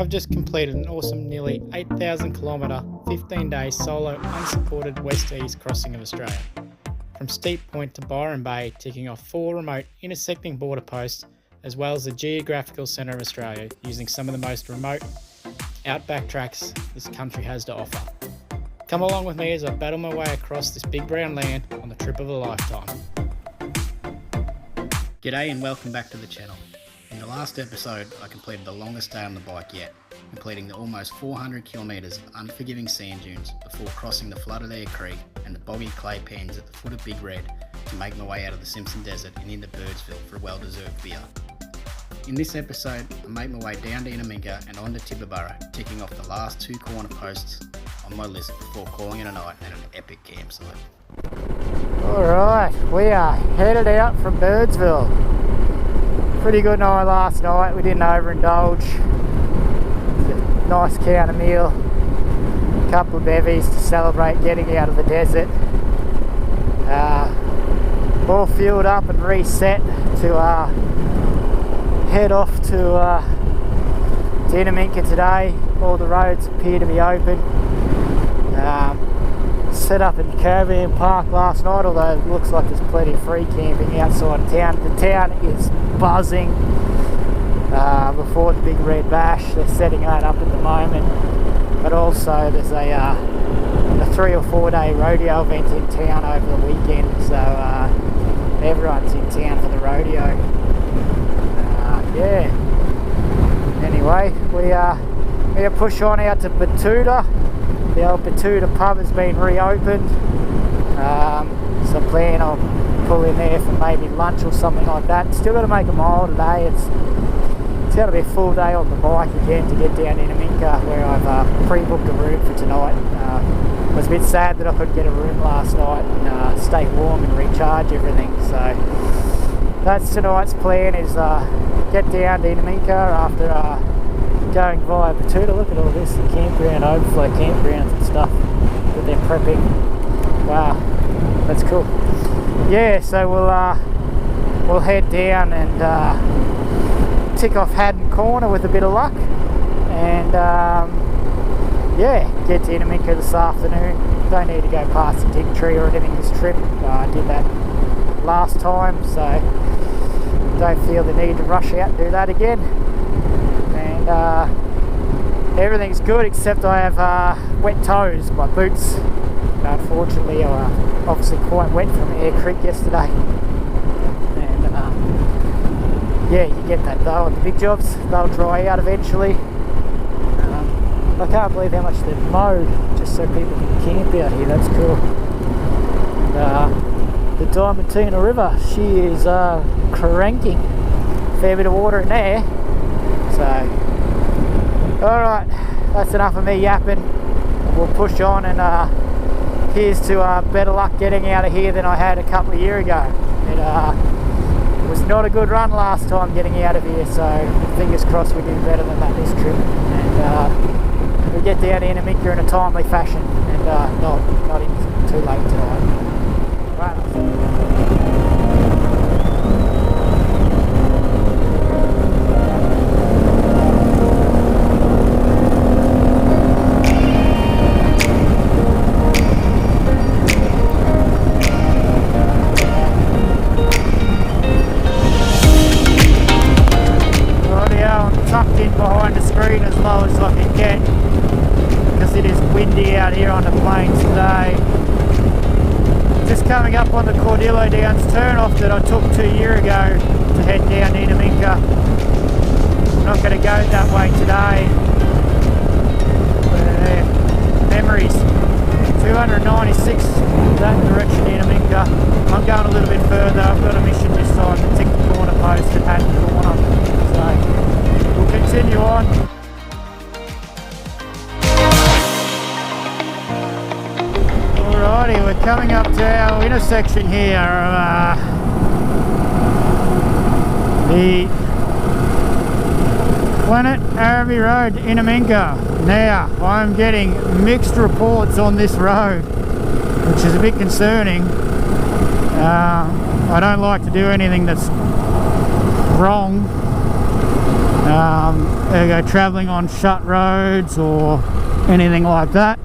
I've just completed an awesome nearly 8,000 kilometre, 15-day solo unsupported west-east crossing of Australia. From Steep Point to Byron Bay, ticking off 4 remote intersecting border posts, as well as the geographical centre of Australia, using some of the most remote outback tracks this country has to offer. Come along with me as I battle my way across this big brown land on the trip of a lifetime. G'day and welcome back to the channel. In the last episode, I completed the longest day on the bike yet, completing the almost 400 kilometres of unforgiving sand dunes before crossing the flooded Air Creek and the boggy clay pans at the foot of Big Red to make my way out of the Simpson Desert and into Birdsville for a well-deserved beer. In this episode, I make my way down to Innamincka and on to Tibooburra, ticking off the last 2 corner posts on my list before calling it a night at an epic campsite. Alright, we are headed out from Birdsville. Pretty good night last night, we didn't overindulge. Nice counter meal, a couple of bevies to celebrate getting out of the desert. All fueled up and reset to head off to Innamincka today. All the roads appear to be open. Set up in Caravan Park last night, although it looks like there's plenty of free camping outside of town. The town is buzzing before the Big Red Bash. They're setting that up at the moment, but also there's a 3 or 4 day rodeo event in town over the weekend, so everyone's in town for the rodeo. Anyway, we push on out to Batuta. The old Batuta pub has been reopened, so I plan on pull in there for maybe lunch or something like that. Still got to make a mile today. It's got to be a full day on the bike again to get down in Innamincka, where I've pre-booked a room for tonight. I was a bit sad that I couldn't get a room last night and stay warm and recharge everything. So that's tonight's plan, is get down to Innamincka after going via Batuta. Look at all this, the campground, overflow campgrounds and stuff that they're prepping. Wow, that's cool. Yeah, so we'll head down and tick off Haddon Corner with a bit of luck, and get to Innamincka this afternoon. Don't need to go past the Dig Tree or anything this trip. I did that last time, so don't feel the need to rush out and do that again. Everything's good except I have wet toes. My boots, unfortunately, are obviously quite wet from Air Creek yesterday. And you get that though on the big jobs. They'll dry out eventually. I can't believe how much they've mowed just so people can camp out here. That's cool. And, the Diamantina River, she is cranking. Fair bit of water in there. So alright, that's enough of me yapping. We'll push on, and here's to better luck getting out of here than I had a couple of years ago. It was not a good run last time getting out of here, so fingers crossed we do better than that this trip. And we get down to Innamincka in a timely fashion, and not in too late tonight. Right. Behind the screen as low as I can get, because it is windy out here on the plains today. Just coming up on the Cordillo Downs turnoff that I took 2 years ago to head down to Innamincka. I'm not going to go that way today. Memories. 296 that direction Innamincka. I'm going a little bit further. I've got a mission this time to tick the corner post at Haddon Corner. So we'll continue on. Alrighty, we're coming up to our intersection here of the Planet Araby Road to Innamincka. Now, I'm getting mixed reports on this road, which is a bit concerning. I don't like to do anything that's wrong. There you go, travelling on shut roads or anything like that.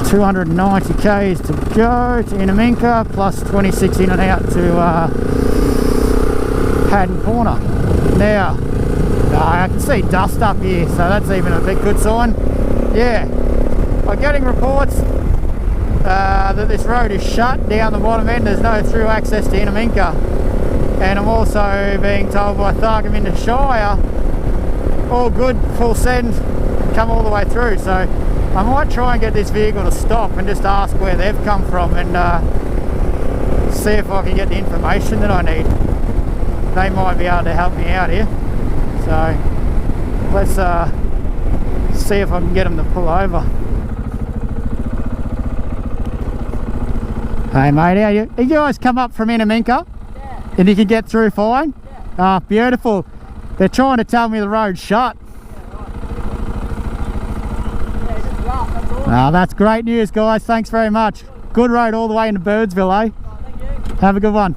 290 k's to go to Innamincka, plus 26 in and out to Haddon Corner. Now, I can see dust up here, so that's even a bit good sign. Yeah, I'm getting reports that this road is shut down the bottom end. There's no through access to Innamincka, and I'm also being told by Thargomindah Shire, all good, full send, come all the way through. So I might try and get this vehicle to stop and just ask where they've come from and see if I can get the information that I need. They might be able to help me out here. So let's see if I can get them to pull over. Hey mate, how you? You guys come up from Innamincka? Yeah. And you can get through fine? Yeah. Ah, beautiful. They're trying to tell me the road's shut. Yeah, it's just rough, that's all. Ah, that's great news, guys. Thanks very much. Good road all the way into Birdsville, eh? Oh, thank you. Have a good one.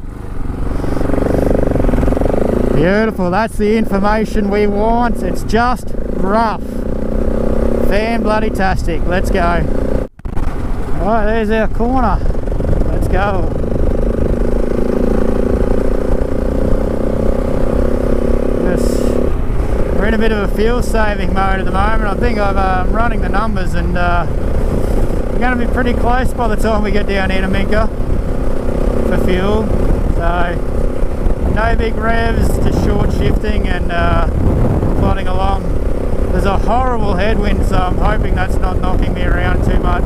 Beautiful, that's the information we want. It's just rough. Fan-bloody-tastic. Let's go. Alright, there's our corner. Let's go. We're in a bit of a fuel saving mode at the moment. I think I'm running the numbers and we're going to be pretty close by the time we get down to Innamincka for fuel. So no big revs, just short shifting and plodding along. There's a horrible headwind, so I'm hoping that's not knocking me around too much.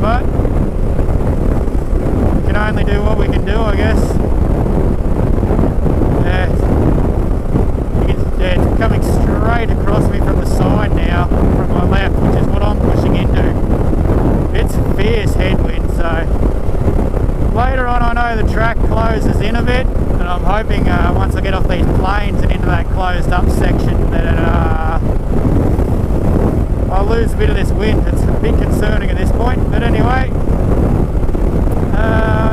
But we can only do what we can do, I guess. Yeah, it's coming straight across me from the side now, from my left, which is what I'm pushing into. It's fierce headwind, so later on I know the track closes in a bit, and I'm hoping once I get off these plains and into that closed up section that I'll lose a bit of this wind. It's a bit concerning at this point, but anyway,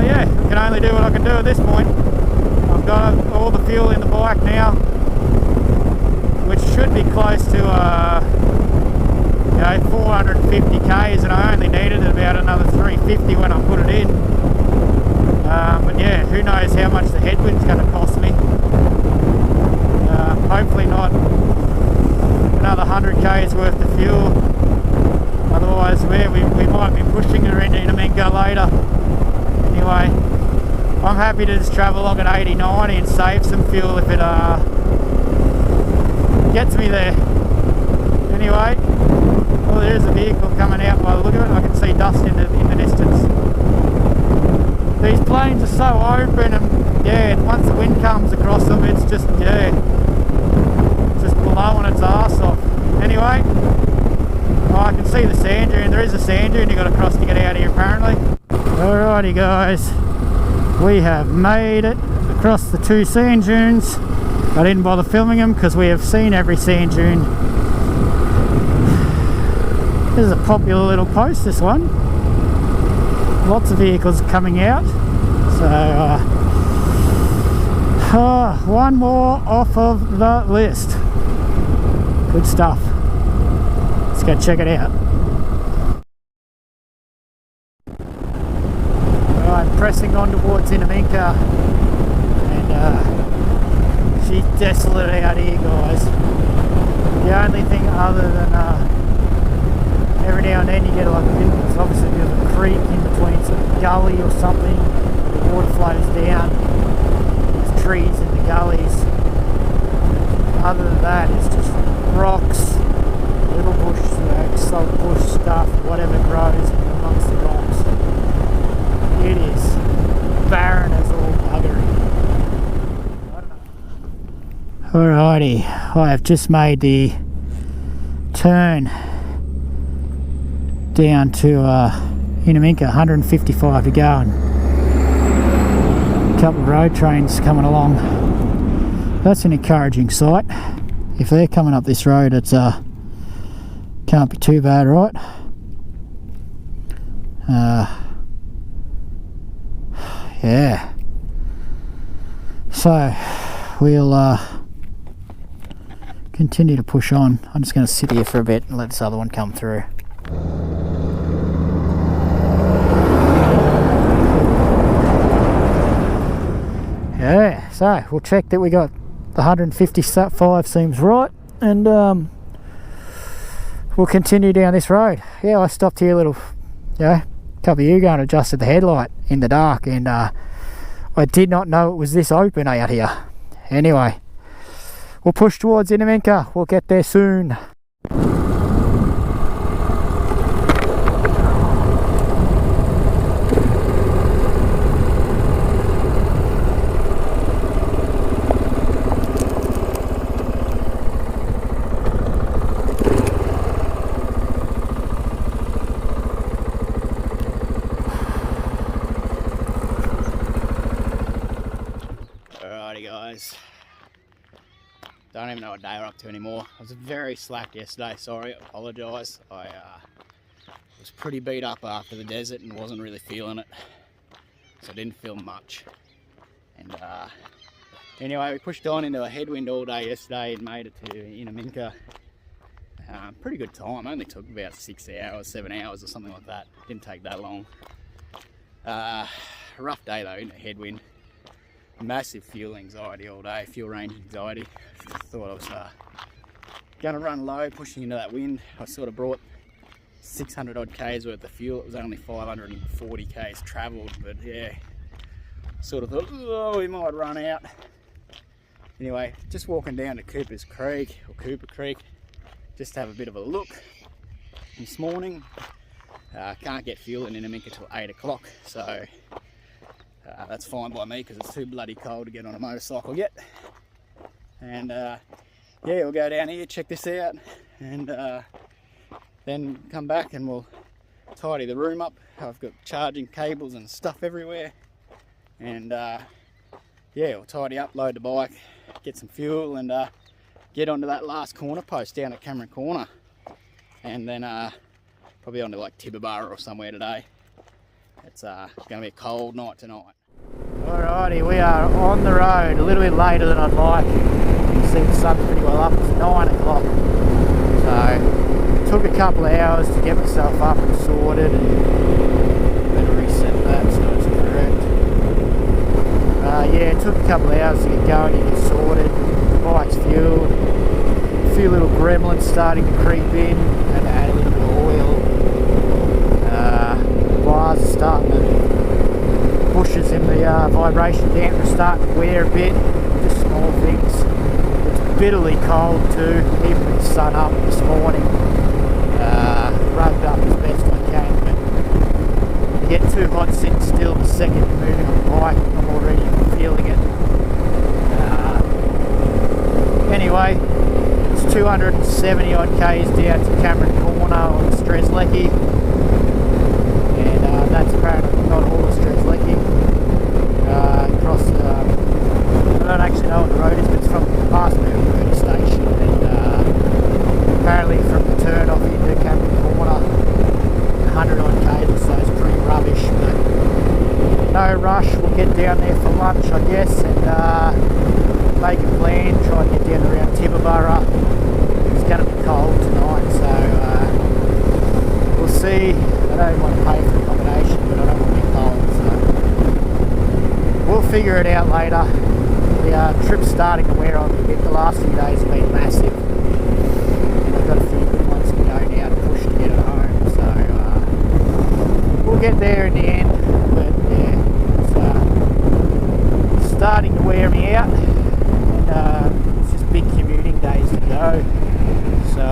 yeah, I can only do what I can do at this point. I've got all the fuel in the bike now, which should be close to 450 k's, and I only needed about another 350 when I put it in. But yeah, who knows how much the headwind's going to cost me. Hopefully not another 100 k's worth of fuel. Otherwise we might be pushing her into Innamincka later. Anyway, I'm happy to just travel along at 80-90 and save some fuel if it gets me there. Anyway, well, there's a vehicle coming out by the look of it. I can see dust in the distance. These plains are so open, and yeah, once the wind comes across them, it's just, yeah, just blowing its arse off. Anyway, oh, I can see the sand dune. There is a sand dune you've got to cross to get out of here apparently. Alrighty guys, we have made it across the two sand dunes. I didn't bother filming them because we have seen every sand dune. This is a popular little post, this one. Lots of vehicles coming out. So, one more off of the list. Good stuff. Let's go check it out. Alright, pressing on towards Innamincka. And she's desolate out here, guys. The only thing other than every now and then you get like there's obviously a bit of a creek in between, some gully or something. The water flows down. There's trees in the gullies. Other than that, it's just rocks, little bush, salt bush stuff, whatever grows amongst the rocks. It is barren as all buggery. Alrighty, I have just made the turn down to Innamincka, 155 to go, and a couple of road trains coming along. That's an encouraging sight. If they're coming up this road, it's can't be too bad, right? Yeah. So we'll continue to push on. I'm just going to sit here for a bit and let this other one come through. Yeah, so we'll check that we got the 155 seems right, and we'll continue down this road. Yeah, I stopped here a little, a couple of years ago and adjusted the headlight in the dark, and I did not know it was this open out here. Anyway, we'll push towards Innamincka. We'll get there soon. Don't even know what day we're up to anymore. I was very slack yesterday, sorry, I apologise. I was pretty beat up after the desert and wasn't really feeling it, so I didn't feel much. And anyway, we pushed on into a headwind all day yesterday and made it to Innamincka. Pretty good time, only took about 6 hours, 7 hours or something like that. Didn't take that long. Rough day though in a headwind. Massive fuel anxiety all day, fuel range anxiety. Thought I was going to run low, pushing into that wind. I sort of brought 600 odd Ks worth of fuel. It was only 540 Ks travelled, but yeah, sort of thought, oh, we might run out. Anyway, just walking down to Cooper Creek, just to have a bit of a look. This morning, can't get fuel in Innamincka till 8 o'clock, so that's fine by me because it's too bloody cold to get on a motorcycle yet. And yeah, we'll go down here, check this out, and then come back and we'll tidy the room up. I've got charging cables and stuff everywhere, and yeah, we'll tidy up, load the bike, get some fuel, and get onto that last corner post down at Cameron Corner, and then probably onto like Tibooburra or somewhere today. It's going to be a cold night tonight. Alrighty, we are on the road, a little bit later than I'd like. You can see the sun's pretty well up, it's 9 o'clock. So, took a couple of hours to get myself up and sorted, and better reset that so it's correct. Yeah, it took a couple of hours to get going and get sorted. The bike's fueled. A few little gremlins starting to creep in, and add a little bit of oil. Wires are starting to, bushes in the vibration damper are starting to wear a bit, just small things. It's bitterly cold too, even with the sun up this morning. Rugged up as best I can, but you get too hot sitting still the second you're moving on the bike. I'm already feeling it. Anyway, it's 270 odd Ks down to Cameron Corner on Strzelecki. That's apparently not all of Strzelecki. Across I don't actually know what the road is, but it's from past Birdsville station, and apparently from the turn off into Cameron Corner, 100 odd Ks or so is pretty rubbish, but no rush. We'll get down there for lunch, I guess, and make a plan, try and get down around Tibooburra. It's going to be cold tonight, so we'll see. I don't want to pay for accommodation, but I don't want to be cold, so we'll figure it out later. The trip's starting to wear on me a bit. The last few days have been massive, and I've got a few good ones to go now to push to get it home, so we'll get there in the end. But yeah, it's starting to wear me out, and it's just big commuting days to go, so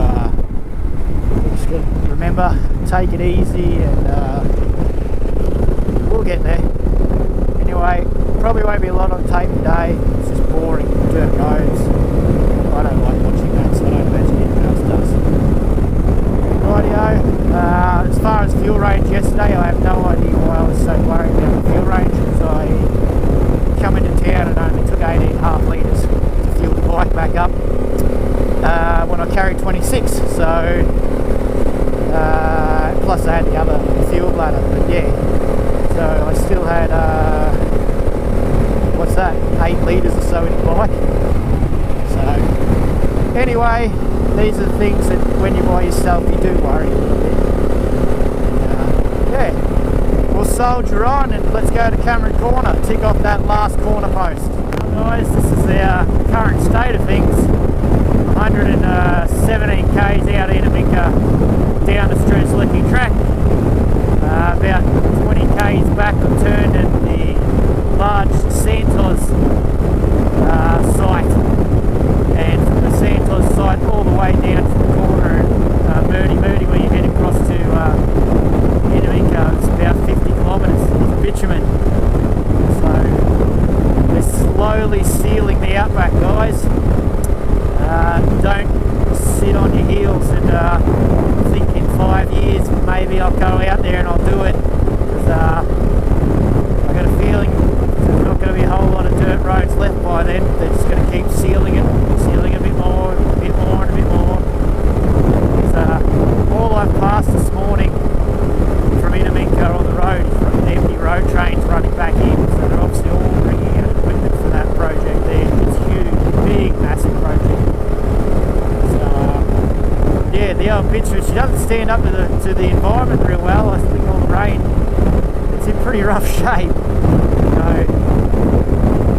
just got to remember, take it easy, and we'll get there. Anyway, probably won't be a lot on tape today. It's just boring dirt roads. I don't like watching that, so I don't imagine anyone else does. Rightio. As far as fuel range yesterday, I have no idea why I was so worried about the fuel range, because I come into town and only took 18.5 litres to fuel the bike back up when I carried 26. So plus I had the other fuel bladder, but yeah, so I still had what's that, 8 litres or so in the bike, so anyway, these are the things that when you're by yourself you do worry a little bit. Yeah, we'll soldier on and let's go to Cameron Corner, tick off that last corner post. Guys, this is the current state of things. 117 k's out of Innamincka down the Strzelecki track. About 20 k's back I turned at the large Santos site, and from the Santos site all the way down to the corner at Moody where you head across to Innamincka. It's about 50 kilometres of bitumen. So we're slowly sealing the Outback, guys. Don't sit on your heels and think in 5 years maybe I'll go out there and I'll do it, because I got a feeling there's not going to be a whole lot of dirt roads left by then. They're just going to keep sealing a bit more and a bit more and a bit more. All I've passed this morning from Innamincka on the road is empty road trains running back in, so they're obviously all bringing out equipment for that project there. It's huge, big, massive project. Yeah, the old bitumen, she doesn't stand up to the environment real well. I think all the rain, it's in pretty rough shape.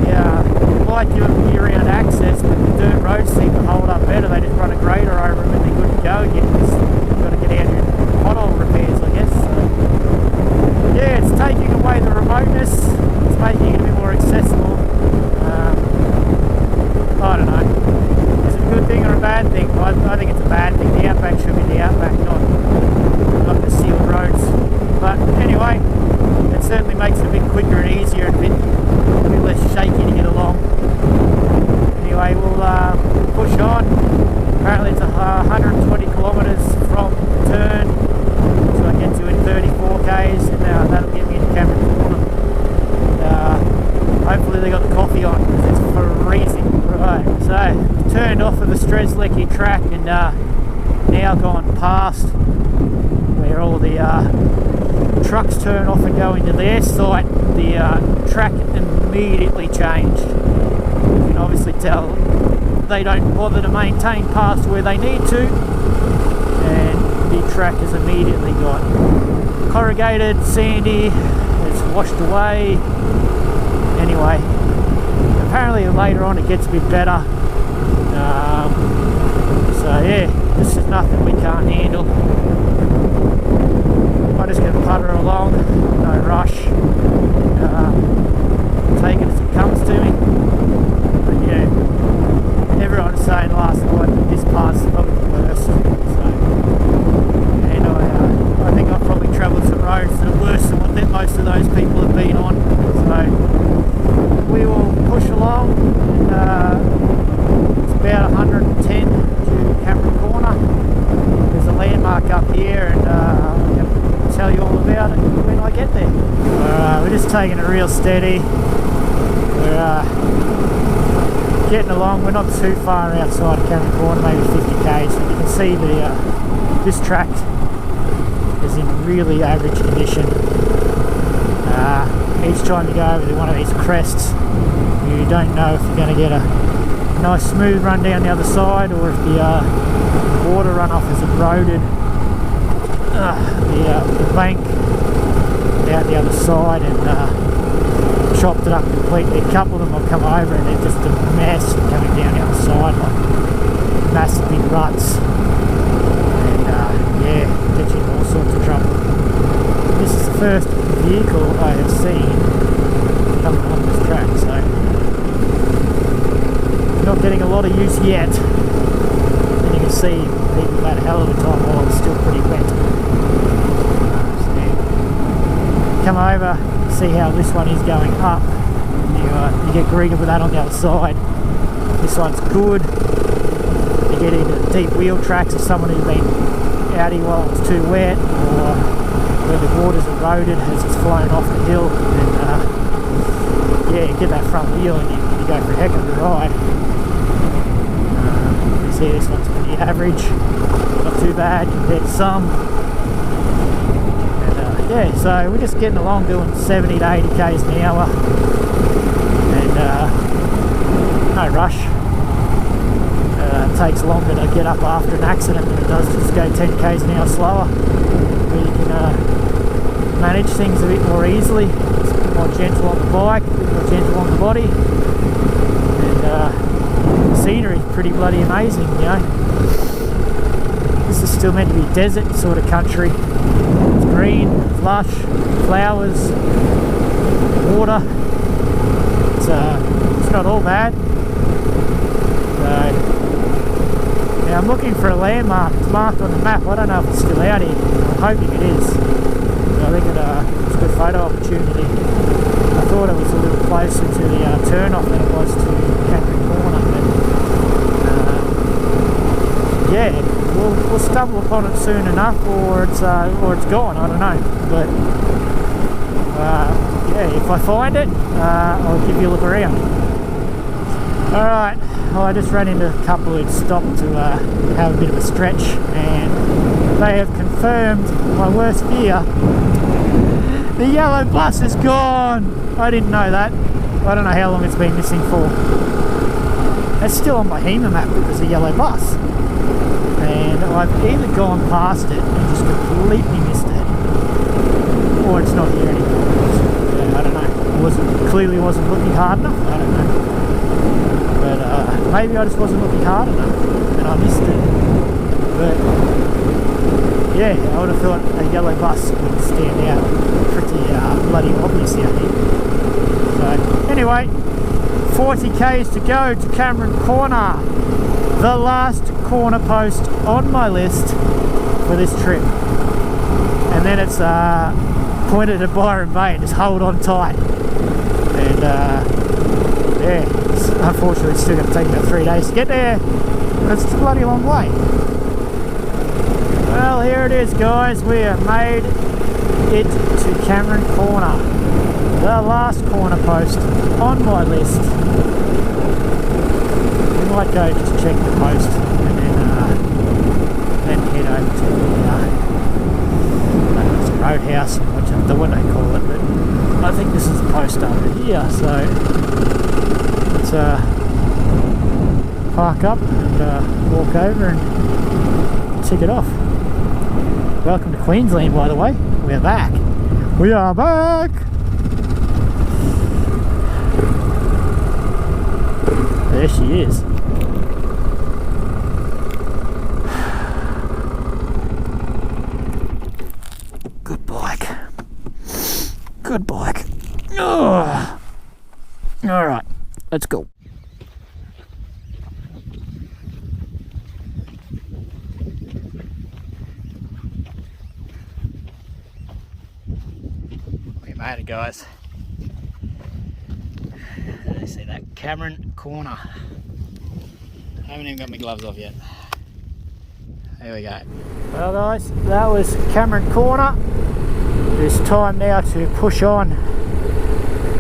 Yeah, like your year-round access, but the dirt roads seem to hold up better. They just run a grader over them and they're good to go again. You've got to get out here and pothole repairs, I guess. So, yeah, it's taking away the remoteness. It's making it a bit more accessible. I don't know. Is it a good thing or a bad thing? I think it's a bad thing. The Outback should be the Outback, not the sealed roads. But anyway, it certainly makes it a bit quicker and easier and a bit less shaky to get along. Anyway, we'll push on. Apparently it's 120 kilometres from turn, so I get to in 34 k's, and that'll get me into Cameron Corner. Hopefully they got the coffee on, because it's freezing. Right, so turned off of the Strzelecki track and now gone past where all the trucks turn off and go into their site. The track immediately changed. You can obviously tell they don't bother to maintain past where they need to, and the track has immediately got corrugated, sandy, it's washed away. Anyway, apparently later on it gets a bit better. So yeah, this is nothing we can't handle. I'm just going to putter along, no rush. Take it as it comes to me. But yeah, everyone's saying last night that this part's probably the worst. So, and I think I've probably travelled some roads that are worse than what most of those people have been on. So we will push along. It's about 110 to Cameron Corner. There's a landmark up here, and I'm going to tell you all about it when I get there. Alright, we're just taking it real steady. We're getting along. We're not too far outside of Cameron Corner, maybe 50 k's. But you can see this track is in really average condition. Each time you go over one of these crests, you don't know if you're going to get a nice smooth run down the other side, or if the water runoff has eroded the bank out the other side and chopped it up completely. A couple of them will come over and they're just a mess coming down the other side, like massive big ruts, and yeah, get you in all sorts of trouble. This is the first vehicle I have seen coming on this track, so not getting a lot of use yet. And you can see people had a hell of a time while it's still pretty wet. So yeah. Come over, see how this one is going up. You get greeted with that on the other side. This one's good. You get into deep wheel tracks of someone who's been out here while it's too wet, or where the water's eroded as it's flown off the hill, and yeah, you get that front wheel and you go for a heck of a ride. You see this one's pretty average, not too bad compared to some. And yeah, so we're just getting along doing 70 to 80 k's an hour, and no rush. takes longer to get up after an accident than it does to just go 10 k's an hour slower, where you can manage things a bit more easily. It's a bit more gentle on the bike, a bit more gentle on the body, and the scenery is pretty bloody amazing, you know. This is still meant to be desert sort of country. It's green, it's lush, flowers, water. It's not all bad. So, yeah, I'm looking for a landmark. It's marked on the map. I don't know if it's still out here. I'm hoping it is. So I think it's a good photo opportunity. I thought it was a little closer to the turn-off than it was to Cameron Corner, but yeah, we'll stumble upon it soon enough, or it's gone. I don't know, but yeah, if I find it, I'll give you a look around. Alright, well, I just ran into a couple who'd stopped to have a bit of a stretch, and they have confirmed my worst fear. The yellow bus is gone! I didn't know that. I don't know how long it's been missing for. It's still on my HEMA map because the yellow bus. And I've either gone past it and just completely missed it, or it's not here anymore. Yeah, I don't know. Clearly wasn't looking hard enough. I don't know. But maybe I just wasn't looking hard enough and I missed it. But yeah, I would have thought a yellow bus would stand out pretty bloody obvious out here. So anyway, 40 k's to go to Cameron Corner, the last corner post on my list for this trip. And then it's pointed at Byron Bay and just hold on tight. And yeah, unfortunately it's still going to take about 3 days to get there, but it's a bloody long way. Well, here it is, guys. We have made it to Cameron Corner, the last corner post on my list. We might go just check the post and then head over to the roadhouse, which I don't know what they call it, but I think this is the post over here, so let's park up and walk over and tick it off. Welcome to Queensland, by the way. We're back. We are back! There she is. Good bike. Good bike. Oh. Alright, let's go. We made it, guys. You see that Cameron Corner. I haven't even got my gloves off yet. There we go. Well, guys, that was Cameron Corner. It's time now to push on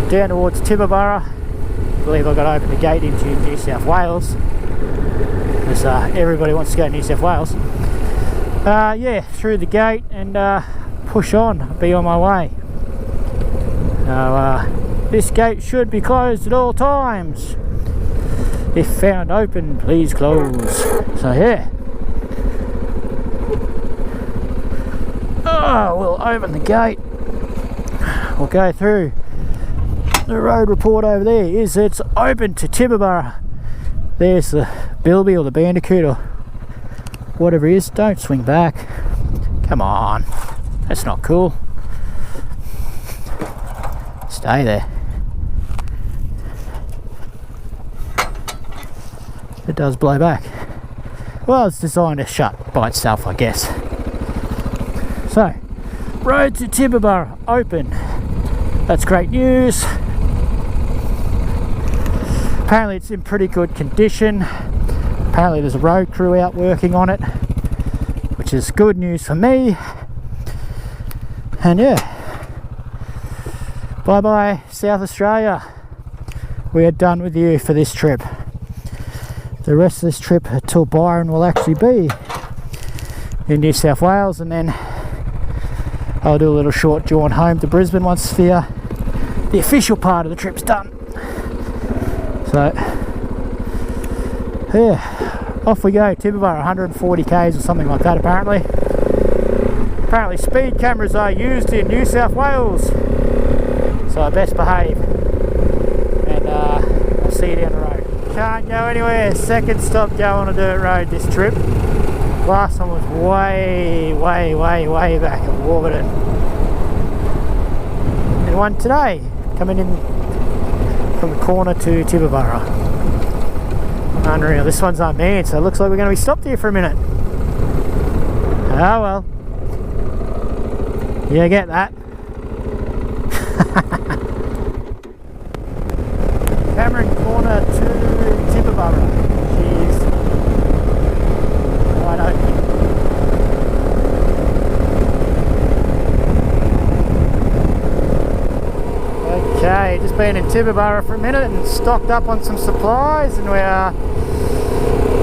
down towards Tibooburra. I believe I've got to open the gate into New South Wales, because everybody wants to go to New South Wales. Yeah, through the gate and push on, be on my way. Now, this gate should be closed at all times. If found open, please close. So yeah. Oh, we'll open the gate. We'll go through. The road report over there is it's open to Tibooburra. There's the bilby or the bandicoot or whatever it is. Don't swing back. Come on. That's not cool. Stay there. It does blow back. Well, it's designed to shut by itself, I guess. So, road to Tibooburra open. That's great news. Apparently it's in pretty good condition. Apparently there's a road crew out working on it, which is good news for me. And yeah, bye bye South Australia. We are done with you for this trip. The rest of this trip till Byron will actually be in New South Wales, and then I'll do a little short jaunt home to Brisbane once the official part of the trip's done. So yeah, off we go. Tibooburra, 140 k's or something like that apparently. Apparently speed cameras are used in New South Wales, so I best behave. And I'll see you down the road. Can't go anywhere. Second stop go on a dirt road this trip. Last one was way back at Warburton. And one today, coming in from the corner to Tibooburra. Unreal. This one's unmanned, so it looks like we're going to be stopped here for a minute. Oh well. You get that. Cameron corner to Tibooburra. She's wide open. Okay, just been in Tibooburra for a minute and stocked up on some supplies, and we are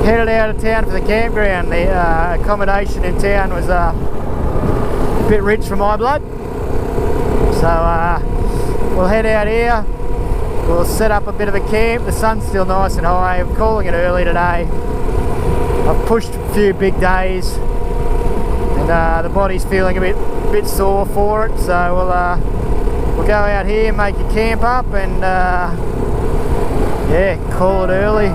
headed out of town for the campground. The accommodation in town was a bit rich for my blood, so we'll head out here. We'll set up a bit of a camp. The sun's still nice and high. I'm calling it early today. I've pushed a few big days, and the body's feeling a bit sore for it. So we'll go out here, make a camp up, and yeah, call it early.